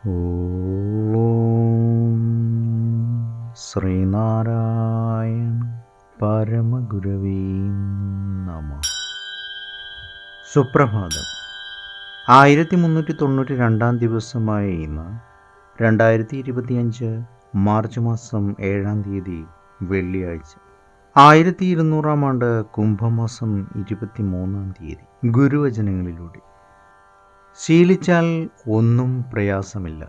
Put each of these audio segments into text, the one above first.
ഓം ശ്രീനാരായണ പരമഗുരവേ നമഃ. സുപ്രഭാതം. 1392 ദിവസമായ ഇന്ന് 2025 മാർച്ച് മാസം 7-ാം തീയതി വെള്ളിയാഴ്ച, 1200-ാം ആണ്ട് കുംഭമാസം 23-ാം തീയതി. ഗുരുവചനങ്ങളിലൂടെ ശീലിച്ചാൽ ഒന്നും പ്രയാസമില്ല,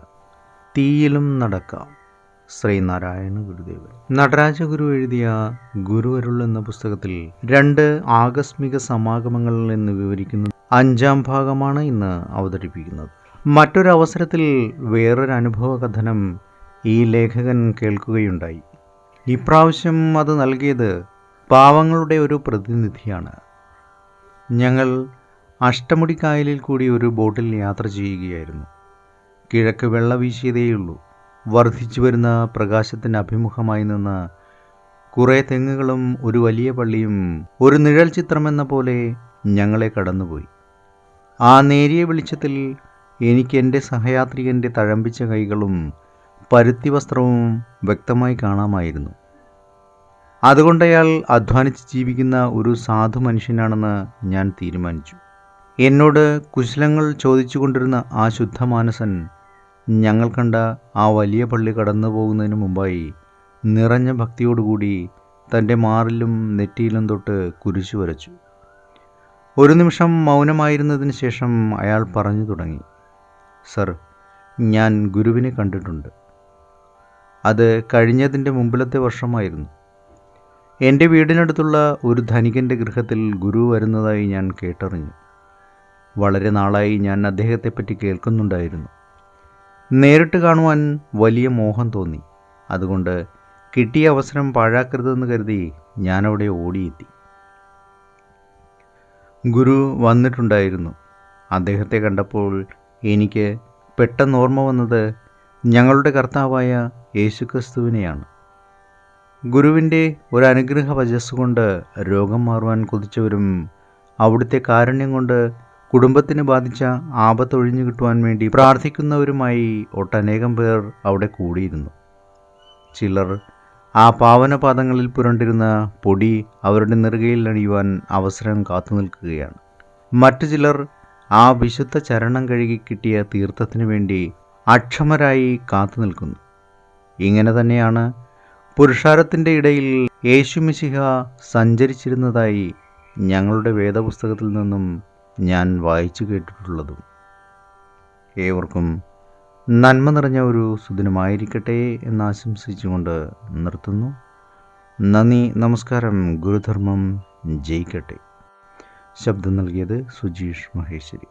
തീയിലും നടക്കാം. ശ്രീനാരായണ ഗുരുദേവൻ. നടരാജഗുരു എഴുതിയ ഗുരുവരുൾ എന്ന പുസ്തകത്തിൽ 2 ആകസ്മിക സമാഗമങ്ങൾ എന്ന് വിവരിക്കുന്ന 5-ാം ഭാഗമാണ് ഇന്ന് അവതരിപ്പിക്കുന്നത്. മറ്റൊരവസരത്തിൽ വേറൊരു അനുഭവ കഥനം ഈ ലേഖകൻ കേൾക്കുകയുണ്ടായി. ഇപ്രാവശ്യം അത് നൽകിയത് പാവങ്ങളുടെ ഒരു പ്രതിനിധിയാണ്. ഞങ്ങൾ അഷ്ടമുടിക്കായലിൽ കൂടി ഒരു ബോട്ടിൽ യാത്ര ചെയ്യുകയായിരുന്നു. കിഴക്ക് വെള്ള വീശിയതേയുള്ളൂ. വർദ്ധിച്ചു വരുന്ന പ്രകാശത്തിന് അഭിമുഖമായി നിന്ന് കുറേ തെങ്ങുകളും ഒരു വലിയ പള്ളിയും ഒരു നിഴൽ ചിത്രമെന്ന പോലെ ഞങ്ങളെ കടന്നുപോയി. ആ നേരിയ വെളിച്ചത്തിൽ എനിക്ക് എൻ്റെ സഹയാത്രികൻ്റെ തഴമ്പിച്ച കൈകളും പരുത്തി വസ്ത്രവും വ്യക്തമായി കാണാമായിരുന്നു. അതുകൊണ്ടയാൾ അധ്വാനിച്ച് ജീവിക്കുന്ന ഒരു സാധു മനുഷ്യനാണെന്ന് ഞാൻ തീരുമാനിച്ചു. എന്നോട് കുശലങ്ങൾ ചോദിച്ചു കൊണ്ടിരുന്ന ആ ശുദ്ധമാനസൻ ഞങ്ങൾ കണ്ട ആ വലിയ പള്ളി കടന്നു പോകുന്നതിന് മുമ്പായി നിറഞ്ഞ ഭക്തിയോടുകൂടി തൻ്റെ മാറിലും നെറ്റിയിലും തൊട്ട് കുരിശു വരച്ചു. ഒരു നിമിഷം മൗനമായിരുന്നതിന് ശേഷം അയാൾ പറഞ്ഞു തുടങ്ങി. സർ, ഞാൻ ഗുരുവിനെ കണ്ടിട്ടുണ്ട്. അത് കഴിഞ്ഞതിൻ്റെ മുമ്പിലത്തെ വർഷമായിരുന്നു. എൻ്റെ വീടിനടുത്തുള്ള ഒരു ധനികൻ്റെ ഗൃഹത്തിൽ ഗുരു വരുന്നതായി ഞാൻ കേട്ടറിഞ്ഞു. വളരെ നാളായി ഞാൻ അദ്ദേഹത്തെപ്പറ്റി കേൾക്കുന്നുണ്ടായിരുന്നു. നേരിട്ട് കാണുവാൻ വലിയ മോഹം തോന്നി. അതുകൊണ്ട് കിട്ടിയ അവസരം പാഴാക്കരുതെന്ന് കരുതി ഞാനവിടെ ഓടിയെത്തി. ഗുരു വന്നിട്ടുണ്ടായിരുന്നു. അദ്ദേഹത്തെ കണ്ടപ്പോൾ എനിക്ക് പെട്ടെന്ന് ഓർമ്മ വന്നത് ഞങ്ങളുടെ കർത്താവായ യേശുക്രിസ്തുവിനെയാണ്. ഗുരുവിൻ്റെ ഒരു അനുഗ്രഹ വചസ്സുകൊണ്ട് രോഗം മാറുവാൻ കൊതിച്ചവരും അവിടുത്തെ കാരുണ്യം കൊണ്ട് കുടുംബത്തിന് ബാധിച്ച ആപത്തൊഴിഞ്ഞു കിട്ടുവാൻ വേണ്ടി പ്രാർത്ഥിക്കുന്നവരുമായി ഒട്ടനേകം പേർ അവിടെ കൂടിയിരുന്നു. ചിലർ ആ പാവനപാദങ്ങളിൽ പുരണ്ടിരുന്ന പൊടി അവരുടെ നെറുകയിൽ അണിയുവാൻ അവസരം കാത്തു നിൽക്കുകയാണ്. മറ്റു ചിലർ ആ വിശുദ്ധ ചരണം കഴുകി കിട്ടിയ തീർത്ഥത്തിനു വേണ്ടി അക്ഷമരായി കാത്തു നിൽക്കുന്നു. ഇങ്ങനെ തന്നെയാണ് പുരുഷാരത്തിൻ്റെ ഇടയിൽ യേശുമിശിഹ സഞ്ചരിച്ചിരുന്നതായി ഞങ്ങളുടെ വേദപുസ്തകത്തിൽ നിന്നും ഞാൻ വായിച്ചു കേട്ടിട്ടുള്ളതും. ഏവർക്കും നന്മ നിറഞ്ഞ ഒരു സുദിനമായിരിക്കട്ടെ എന്നാശംസിച്ചുകൊണ്ട് നിർത്തുന്നു. നന്ദി, നമസ്കാരം. ഗുരുധർമ്മം ജയിക്കട്ടെ. ശബ്ദം നൽകിയത് സുജീഷ് മഹേശ്വരി.